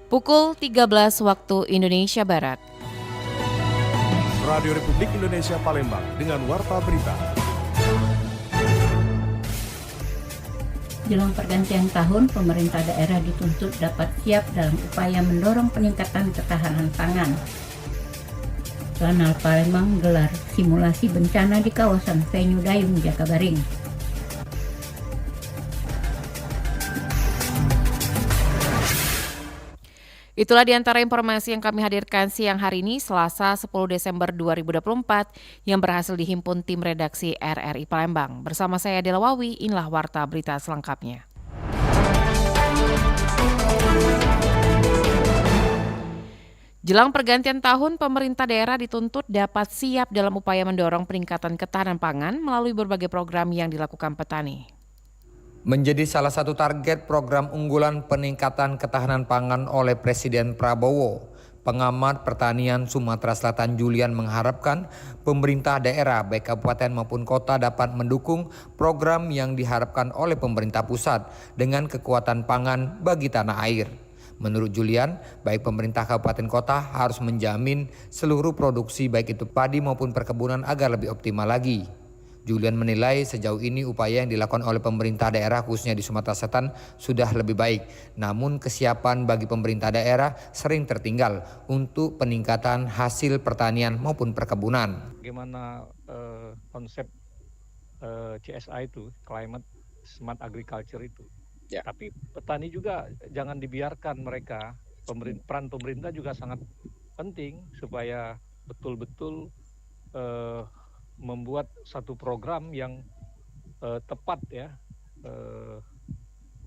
Pukul 13 waktu Indonesia Barat. Radio Republik Indonesia Palembang dengan Warta Berita. Jelang pergantian tahun, pemerintah daerah dituntut dapat siap dalam upaya mendorong peningkatan ketahanan pangan. Lanal Palembang gelar simulasi bencana di kawasan Venue Dayung, Jakabaring. Itulah di antara informasi yang kami hadirkan siang hari ini, Selasa 10 Desember 2024, yang berhasil dihimpun tim redaksi RRI Palembang. Bersama saya Dela Wawi, inilah Warta Berita selengkapnya. Jelang pergantian tahun, pemerintah daerah dituntut dapat siap dalam upaya mendorong peningkatan ketahanan pangan melalui berbagai program yang dilakukan petani. Menjadi salah satu target program unggulan peningkatan ketahanan pangan oleh Presiden Prabowo, pengamat pertanian Sumatera Selatan Julian mengharapkan pemerintah daerah baik kabupaten maupun kota dapat mendukung program yang diharapkan oleh pemerintah pusat dengan kekuatan pangan bagi tanah air. Menurut Julian, baik pemerintah kabupaten kota harus menjamin seluruh produksi baik itu padi maupun perkebunan agar lebih optimal lagi. Julian menilai sejauh ini upaya yang dilakukan oleh pemerintah daerah khususnya di Sumatera Selatan sudah lebih baik. Namun kesiapan bagi pemerintah daerah sering tertinggal untuk peningkatan hasil pertanian maupun perkebunan. Bagaimana konsep CSA itu, Climate Smart Agriculture itu. Ya. Tapi petani juga jangan dibiarkan mereka. Peran pemerintah juga sangat penting supaya betul-betul membuat satu program yang tepat ya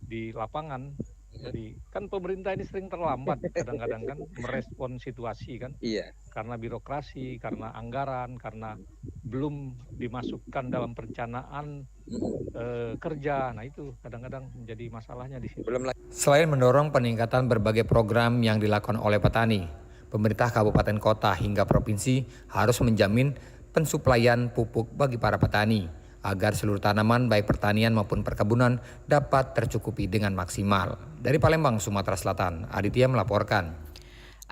di lapangan. Jadi kan pemerintah ini sering terlambat kadang-kadang kan merespon situasi kan. Iya. Karena birokrasi, karena anggaran, karena belum dimasukkan dalam perencanaan kerja. Nah itu kadang-kadang menjadi masalahnya di sini. Selain mendorong peningkatan berbagai program yang dilakukan oleh petani, pemerintah kabupaten kota hingga provinsi harus menjamin pensuplaian pupuk bagi para petani agar seluruh tanaman baik pertanian maupun perkebunan dapat tercukupi dengan maksimal. Dari Palembang, Sumatera Selatan, Aditya melaporkan.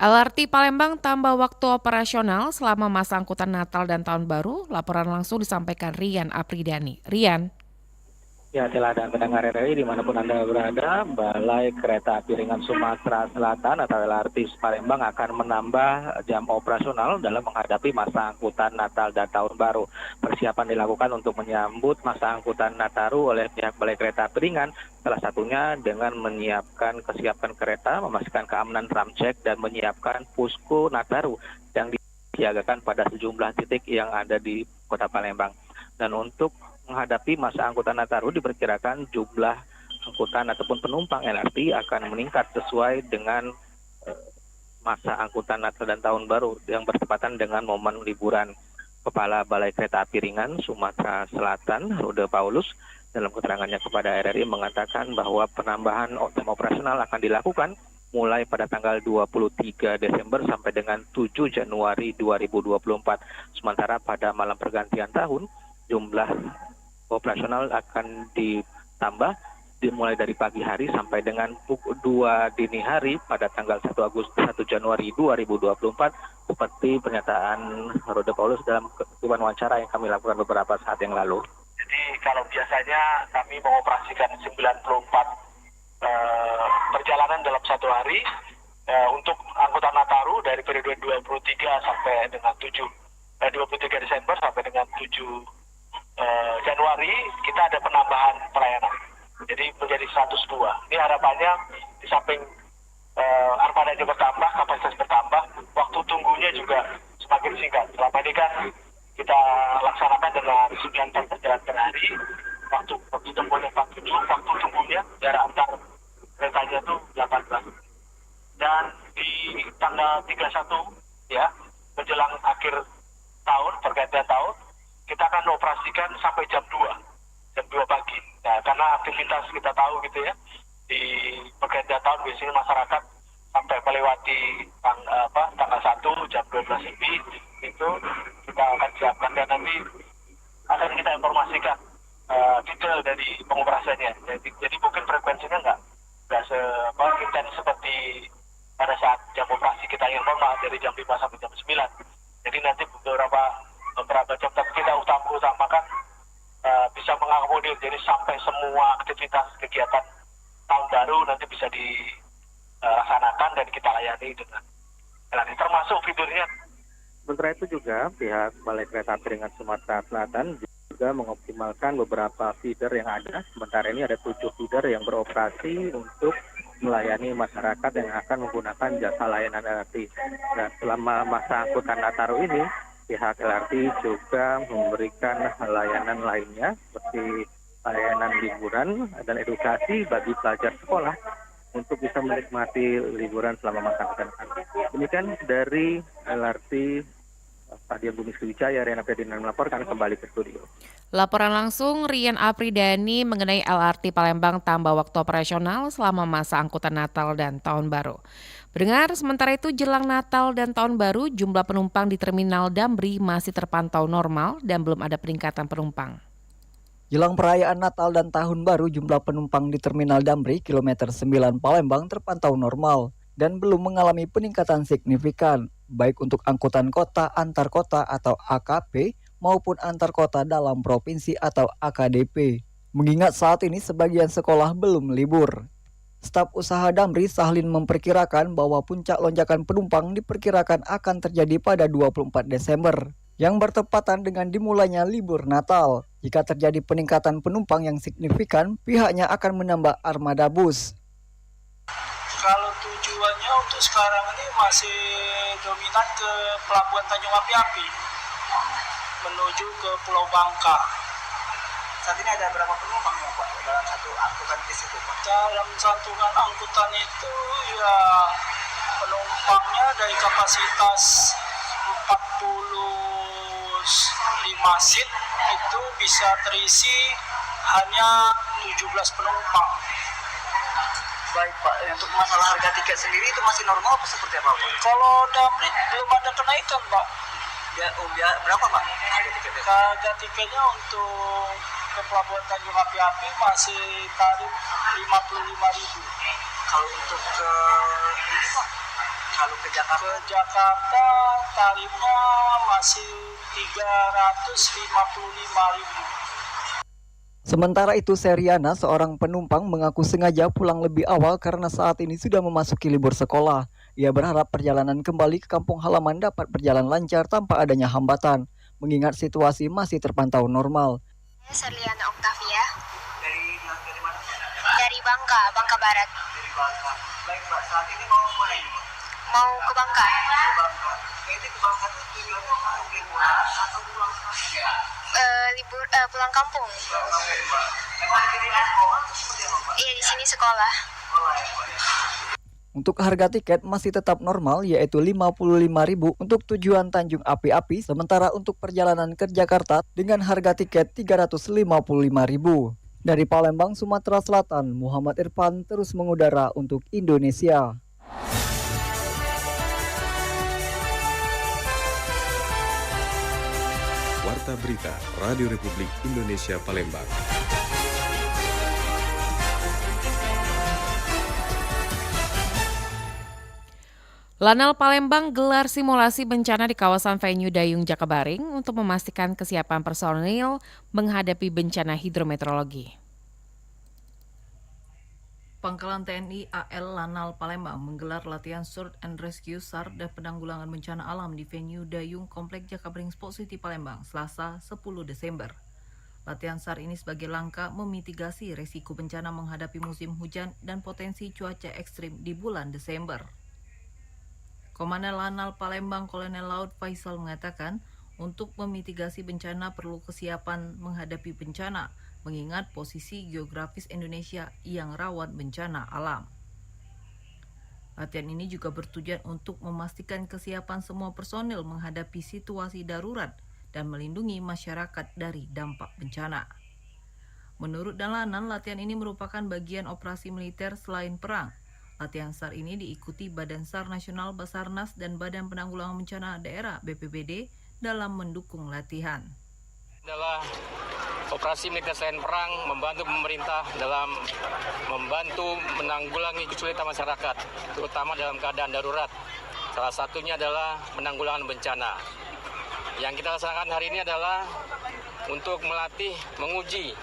LRT Palembang tambah waktu operasional selama masa angkutan Natal dan Tahun Baru. Laporan langsung disampaikan Rian Apridani. Rian. Ya, telah dan pendengar RRI dimanapun Anda berada, Balai Kereta Api Ringan Sumatera Selatan atau LRT Palembang akan menambah jam operasional dalam menghadapi masa angkutan Natal dan Tahun Baru. Persiapan dilakukan untuk menyambut masa angkutan Nataru oleh pihak Balai Kereta Api Ringan, salah satunya dengan menyiapkan kesiapan kereta, memastikan keamanan ramcek, dan menyiapkan pusko Nataru yang disiagakan pada sejumlah titik yang ada di Kota Palembang. Dan untuk menghadapi masa angkutan Nataru diperkirakan jumlah angkutan ataupun penumpang LRT akan meningkat sesuai dengan masa angkutan Natal dan Tahun Baru yang bertepatan dengan momen liburan. Kepala Balai Kereta Api Ringan Sumatera Selatan, Rude Paulus, dalam keterangannya kepada RRI mengatakan bahwa penambahan jam operasional akan dilakukan mulai pada tanggal 23 Desember sampai dengan 7 Januari 2024. Sementara pada malam pergantian tahun, jumlah operasional akan ditambah dimulai dari pagi hari sampai dengan pukul 2 dini hari pada tanggal 1 Januari 2024 seperti pernyataan Rude Paulus dalam wawancara yang kami lakukan beberapa saat yang lalu. Jadi kalau biasanya kami mengoperasikan 94 perjalanan dalam satu hari untuk angkutan Nataru dari periode 23 sampai dengan 23 Desember sampai dengan 7 Januari kita ada penambahan pelayanan, jadi menjadi 102. Ini harapannya di samping armadanya bertambah, kapasitas bertambah, waktu tunggunya juga semakin singkat. Selama ini kan kita laksanakan dengan 9 perjalanan per hari, waktu tempuhnya 47, waktu tunggunya jarak antar keretanya itu 18. Dan di tanggal 31 ya menjelang akhir tahun, pergantian tahun, kita akan operasikan sampai jam 2 pagi. Nah, karena aktivitas kita tahu gitu ya, di pergantian tahun biasanya masyarakat sampai melewati tanggal 1 jam 12 lebih itu kita akan siapkan dan nanti akan kita informasikan detail dari pengoperasiannya. Jadi mungkin frekuensinya nggak intens seperti pada saat jam operasi kita yang normal dari jam 5 sampai jam 9. Jadi nanti beberapa jam kita utamakan bisa mengakomodir, jadi sampai semua aktivitas kegiatan tahun baru nanti bisa dilaksanakan dan kita layani dengan termasuk fidurnya. Sementara itu juga pihak Balai Kereta Api Ringan Sumatera Selatan juga mengoptimalkan beberapa feeder yang ada. Sementara ini ada 7 feeder yang beroperasi untuk melayani masyarakat yang akan menggunakan jasa layanan LRT. Dan selama masa angkutan Nataru ini, pihak LRT juga memberikan layanan lainnya seperti layanan liburan dan edukasi bagi pelajar sekolah untuk bisa menikmati liburan selama masa angkutan. Demikian dari LRT Stadion Bumi Sriwijaya, Riana Pradina melaporkan kembali ke studio. Laporan langsung Rian Apridani mengenai LRT Palembang tambah waktu operasional selama masa angkutan Natal dan Tahun Baru. Pendengar, sementara itu jelang Natal dan Tahun Baru, jumlah penumpang di Terminal Damri masih terpantau normal dan belum ada peningkatan penumpang. Jelang perayaan Natal dan Tahun Baru, jumlah penumpang di Terminal Damri, kilometer 9 Palembang terpantau normal dan belum mengalami peningkatan signifikan, baik untuk angkutan kota, antar kota atau AKP, maupun antar kota dalam provinsi atau AKDP. Mengingat saat ini sebagian sekolah belum libur. Staf usaha Damri, Sahlin, memperkirakan bahwa puncak lonjakan penumpang diperkirakan akan terjadi pada 24 Desember, yang bertepatan dengan dimulainya libur Natal. Jika terjadi peningkatan penumpang yang signifikan, pihaknya akan menambah armada bus. Kalau tujuannya untuk sekarang ini masih dominan ke Pelabuhan Tanjung Api-Api menuju ke Pulau Bangka. Saat ini ada berapa penumpang ya Pak dalam satu angkutan bis itu Pak? Dalam satu angkutan itu ya penumpangnya dari kapasitas 45 seat itu bisa terisi hanya 17 penumpang. Baik Pak, untuk masalah harga tiket sendiri itu masih normal atau seperti apa Pak? Kalau Damri belum ada kenaikan Pak. Berapa Pak harga tiketnya? Harga tiketnya untuk ke Pelabuhan Tanjung Api-Api masih tarif 55.000. Kalau untuk ke ini Pak, kalau ke Jakarta? Ke Jakarta tarifnya masih 355.000. Sementara itu, Seriana, seorang penumpang, mengaku sengaja pulang lebih awal karena saat ini sudah memasuki libur sekolah. Ia berharap perjalanan kembali ke kampung halaman dapat berjalan lancar tanpa adanya hambatan, mengingat situasi masih terpantau normal. Serliana Octavia. Dari mana? Dari Bangka Barat. Dari Bangka. Baik Pak, saat ini mau kemana ini Pak? Mau ke Bangka. Ke Bangka. Itu ke Bangka itu tujuannya mau liburan atau pulang kampung? Pulang kampung. Emang di sini sekolah atau seperti apa Pak? Iya, di sini sekolah. Sekolah ya Pak ya. Untuk harga tiket masih tetap normal, yaitu 55.000 untuk tujuan Tanjung Api-Api, sementara untuk perjalanan ke Jakarta dengan harga tiket 355.000. Dari Palembang, Sumatera Selatan, Muhammad Irfan terus mengudara untuk Indonesia. Warta Berita Radio Republik Indonesia Palembang. Lanal Palembang gelar simulasi bencana di kawasan venue Dayung Jakabaring untuk memastikan kesiapan personil menghadapi bencana hidrometeorologi. Pangkalan TNI AL Lanal Palembang menggelar latihan Search and Rescue SAR dan penanggulangan bencana alam di venue Dayung Komplek Jakabaring Sport City Palembang, Selasa 10 Desember. Latihan SAR ini sebagai langkah memitigasi resiko bencana menghadapi musim hujan dan potensi cuaca ekstrim di bulan Desember. Komandan Lanal Palembang Kolonel Laut Faisal mengatakan, untuk memitigasi bencana perlu kesiapan menghadapi bencana, mengingat posisi geografis Indonesia yang rawan bencana alam. Latihan ini juga bertujuan untuk memastikan kesiapan semua personil menghadapi situasi darurat dan melindungi masyarakat dari dampak bencana. Menurut Lanal, latihan ini merupakan bagian operasi militer selain perang. Latihan SAR ini diikuti Badan SAR Nasional Basarnas dan Badan Penanggulangan Bencana Daerah BPBD dalam mendukung latihan. Adalah operasi militer selain perang membantu pemerintah dalam membantu menanggulangi kesulitan masyarakat, terutama dalam keadaan darurat. Salah satunya adalah penanggulangan bencana. Yang kita laksanakan hari ini adalah untuk melatih, menguji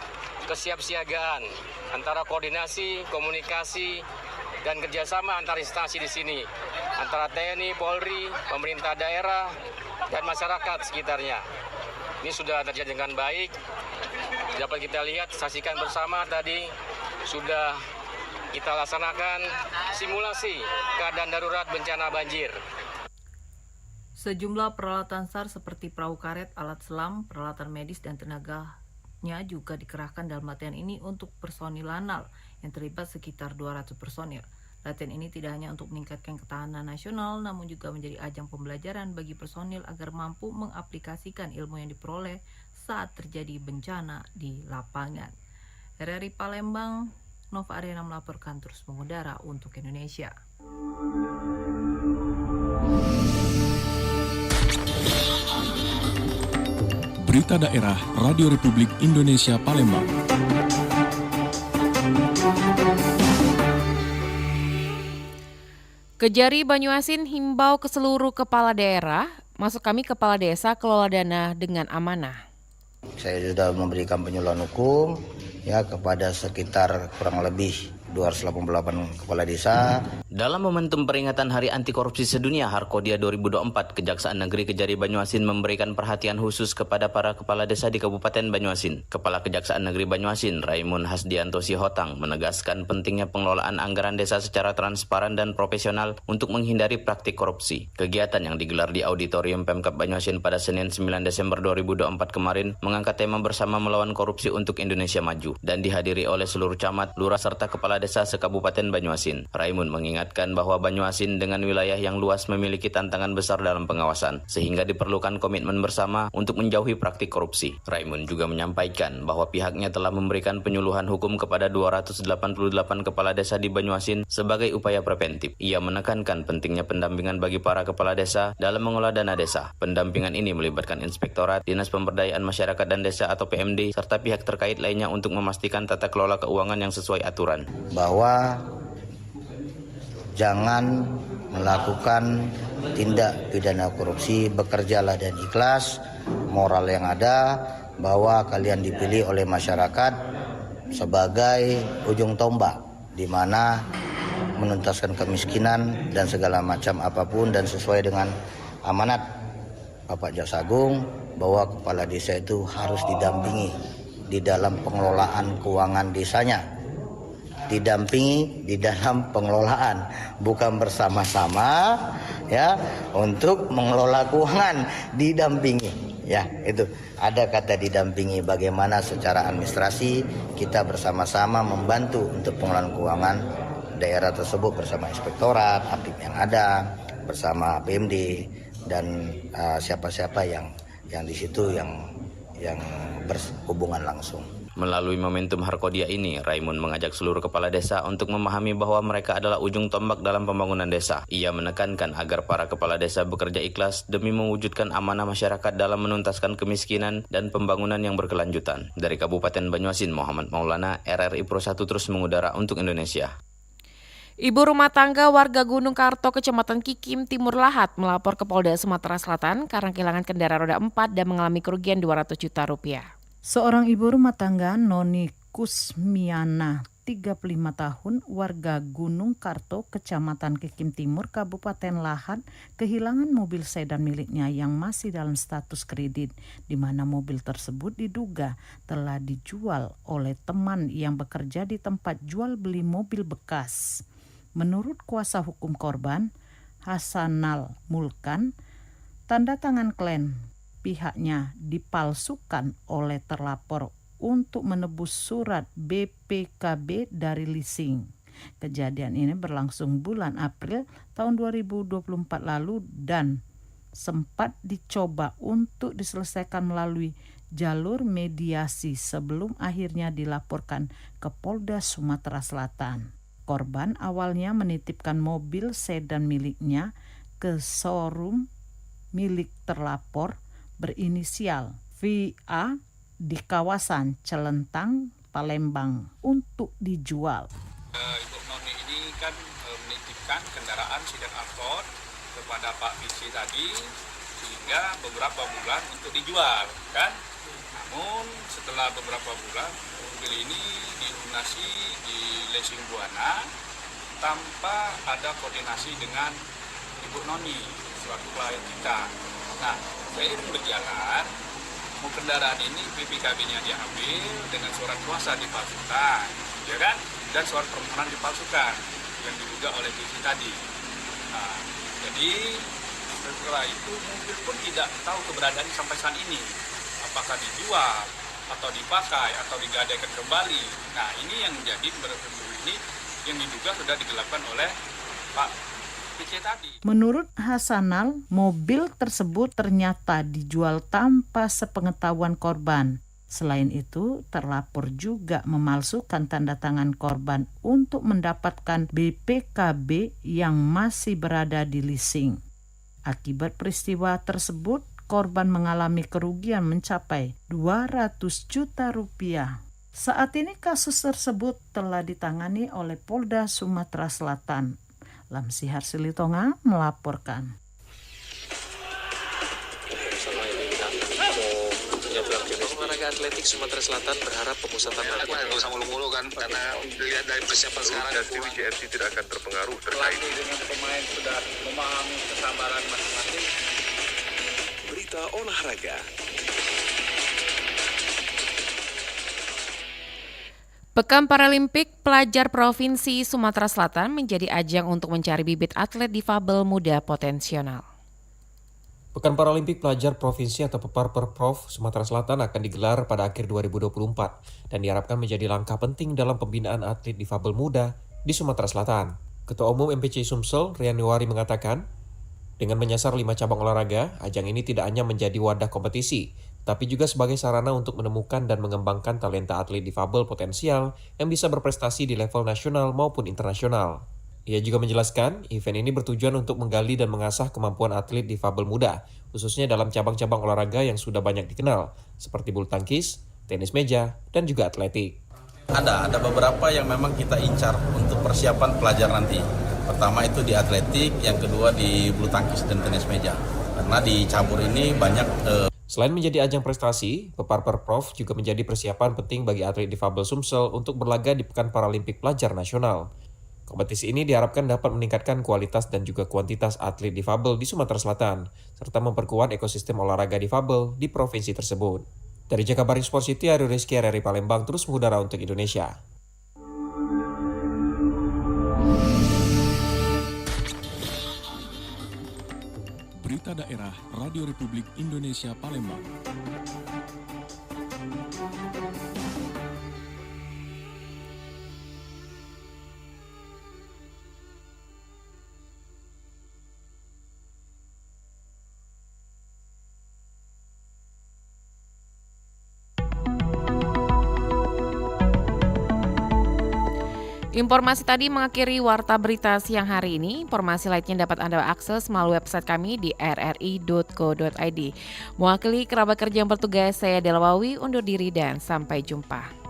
kesiapsiagaan antara koordinasi, komunikasi, dan kerjasama antar instansi di sini, antara TNI, Polri, pemerintah daerah, dan masyarakat sekitarnya. Ini sudah terjadi dengan baik. Dapat kita lihat, saksikan bersama tadi sudah kita laksanakan simulasi keadaan darurat bencana banjir. Sejumlah peralatan SAR seperti perahu karet, alat selam, peralatan medis, dan tenaganya juga dikerahkan dalam latihan ini untuk personil Lanal yang terlibat sekitar 200 personil. Latihan ini tidak hanya untuk meningkatkan ketahanan nasional, namun juga menjadi ajang pembelajaran bagi personil agar mampu mengaplikasikan ilmu yang diperoleh saat terjadi bencana di lapangan. RRI Palembang, Nova Ariana melaporkan terus mengudara untuk Indonesia. Berita Daerah Radio Republik Indonesia Palembang. Kejari Banyuasin himbau ke seluruh kepala daerah, masuk kami kepala desa kelola dana dengan amanah. Saya sudah memberikan penyuluhan hukum ya kepada sekitar kurang lebih 288 kepala desa. Dalam momentum peringatan Hari Anti Korupsi Sedunia Harkodia 2024, Kejaksaan Negeri Kejari Banyuasin memberikan perhatian khusus kepada para kepala desa di Kabupaten Banyuasin. Kepala Kejaksaan Negeri Banyuasin, Raimun Hasdianto Sihotang, menegaskan pentingnya pengelolaan anggaran desa secara transparan dan profesional untuk menghindari praktik korupsi. Kegiatan yang digelar di Auditorium Pemkab Banyuasin pada Senin 9 Desember 2024 kemarin mengangkat tema bersama melawan korupsi untuk Indonesia Maju dan dihadiri oleh seluruh camat, lurah serta kepala desa se-Kabupaten Banyuasin. Raimun mengingatkan bahwa Banyuasin dengan wilayah yang luas memiliki tantangan besar dalam pengawasan, sehingga diperlukan komitmen bersama untuk menjauhi praktik korupsi. Raimun juga menyampaikan bahwa pihaknya telah memberikan penyuluhan hukum kepada 288 kepala desa di Banyuasin sebagai upaya preventif. Ia menekankan pentingnya pendampingan bagi para kepala desa dalam mengelola dana desa. Pendampingan ini melibatkan Inspektorat, Dinas Pemberdayaan Masyarakat dan Desa atau PMD, serta pihak terkait lainnya untuk memastikan tata kelola keuangan yang sesuai aturan. Bahwa jangan melakukan tindak pidana korupsi, bekerjalah dan ikhlas, moral yang ada, bahwa kalian dipilih oleh masyarakat sebagai ujung tombak di mana menuntaskan kemiskinan dan segala macam apapun, dan sesuai dengan amanat Bapak Jaksa Agung bahwa kepala desa itu harus didampingi di dalam pengelolaan keuangan desanya. Didampingi di dalam pengelolaan, bukan bersama-sama ya untuk mengelola keuangan, didampingi ya. Itu ada kata didampingi, bagaimana secara administrasi kita bersama-sama membantu untuk pengelolaan keuangan daerah tersebut bersama inspektorat, apip yang ada, bersama PMD dan siapa-siapa yang di situ yang berhubungan langsung. Melalui momentum Harkodia ini, Raimun mengajak seluruh kepala desa untuk memahami bahwa mereka adalah ujung tombak dalam pembangunan desa. Ia menekankan agar para kepala desa bekerja ikhlas demi mewujudkan amanah masyarakat dalam menuntaskan kemiskinan dan pembangunan yang berkelanjutan. Dari Kabupaten Banyuasin, Muhammad Maulana, RRI Pro 1 terus mengudara untuk Indonesia. Ibu rumah tangga warga Gunung Karto, Kecamatan Kikim, Timur Lahat melapor ke Polda Sumatera Selatan karena kehilangan kendaraan roda 4 dan mengalami kerugian 200 juta rupiah. Seorang ibu rumah tangga, Noni Kusmiana, 35 tahun, warga Gunung Karto, Kecamatan Kikim Timur, Kabupaten Lahat, kehilangan mobil sedan miliknya yang masih dalam status kredit, di mana mobil tersebut diduga telah dijual oleh teman yang bekerja di tempat jual beli mobil bekas. Menurut kuasa hukum korban, Hasanal Mulkan, tanda tangan klaim pihaknya dipalsukan oleh terlapor untuk menebus surat BPKB dari leasing. Kejadian ini berlangsung bulan April tahun 2024 lalu dan sempat dicoba untuk diselesaikan melalui jalur mediasi sebelum akhirnya dilaporkan ke Polda Sumatera Selatan. Korban awalnya menitipkan mobil sedan miliknya ke showroom milik terlapor berinisial VA di kawasan Celentang, Palembang untuk dijual. Ibu Noni ini kan menitipkan kendaraan sedan angkot kepada Pak PC tadi sehingga beberapa bulan untuk dijual kan. Namun setelah beberapa bulan mobil ini dilunasi di leasing Buana tanpa ada koordinasi dengan Ibu Noni suatu klien kita. Nah, seiring berjalan kendaraan ini PPKB-nya diambil dengan surat kuasa dipalsukan, ya kan? Dan surat permohonan dipalsukan yang diduga oleh PC tadi. Nah, jadi setelah itu mobil pun tidak tahu keberadaan sampai saat ini. Apakah dijual atau dipakai atau digadaikan kembali. Nah, ini yang jadi ini yang diduga sudah digelapkan oleh Pak PC tadi. Menurut Hasanal, mobil tersebut ternyata dijual tanpa sepengetahuan korban. Selain itu, terlapor juga memalsukan tanda tangan korban untuk mendapatkan BPKB yang masih berada di leasing. Akibat peristiwa tersebut, korban mengalami kerugian mencapai 200 juta rupiah. Saat ini kasus tersebut telah ditangani oleh Polda Sumatera Selatan. Lamsihar Silitonga melaporkan. Olahraga atletik Sumatera Selatan berharap pemusatan latihan nggak usah mulu-mulu kan karena dilihat dari persiapan sekarang JRC tidak akan terpengaruh terkait dengan pemain sudah memahami kesabaran masing-masing. berita olahraga. Pekan Paralimpik Pelajar Provinsi Sumatera Selatan menjadi ajang untuk mencari bibit atlet difabel muda potensial. Pekan Paralimpik Pelajar Provinsi atau PEPAR-PERPROV Sumatera Selatan akan digelar pada akhir 2024 dan diharapkan menjadi langkah penting dalam pembinaan atlet difabel muda di Sumatera Selatan. Ketua Umum MPC Sumsel, Rian Nuwari mengatakan, dengan menyasar 5 cabang olahraga, ajang ini tidak hanya menjadi wadah kompetisi, tapi juga sebagai sarana untuk menemukan dan mengembangkan talenta atlet difabel potensial yang bisa berprestasi di level nasional maupun internasional. Ia juga menjelaskan, event ini bertujuan untuk menggali dan mengasah kemampuan atlet difabel muda, khususnya dalam cabang-cabang olahraga yang sudah banyak dikenal, seperti bulu tangkis, tenis meja, dan juga atletik. Ada beberapa yang memang kita incar untuk persiapan pelajar nanti. Pertama itu di atletik, yang kedua di bulu tangkis dan tenis meja. Karena di cabur ini banyak Selain menjadi ajang prestasi, PEPAR-PERPROV juga menjadi persiapan penting bagi atlet difabel Sumsel untuk berlaga di Pekan Paralimpik Pelajar Nasional. Kompetisi ini diharapkan dapat meningkatkan kualitas dan juga kuantitas atlet difabel di Sumatera Selatan, serta memperkuat ekosistem olahraga difabel di provinsi tersebut. Dari Jakabaring Sport City, Ari Rizky RRI Palembang terus mengudara untuk Indonesia. Berita daerah Radio Republik Indonesia Palembang. Informasi tadi mengakhiri Warta Berita siang hari ini. Informasi lainnya dapat Anda akses melalui website kami di rri.co.id. Mewakili kerabat kerja yang bertugas, saya Dela Wawi undur diri dan sampai jumpa.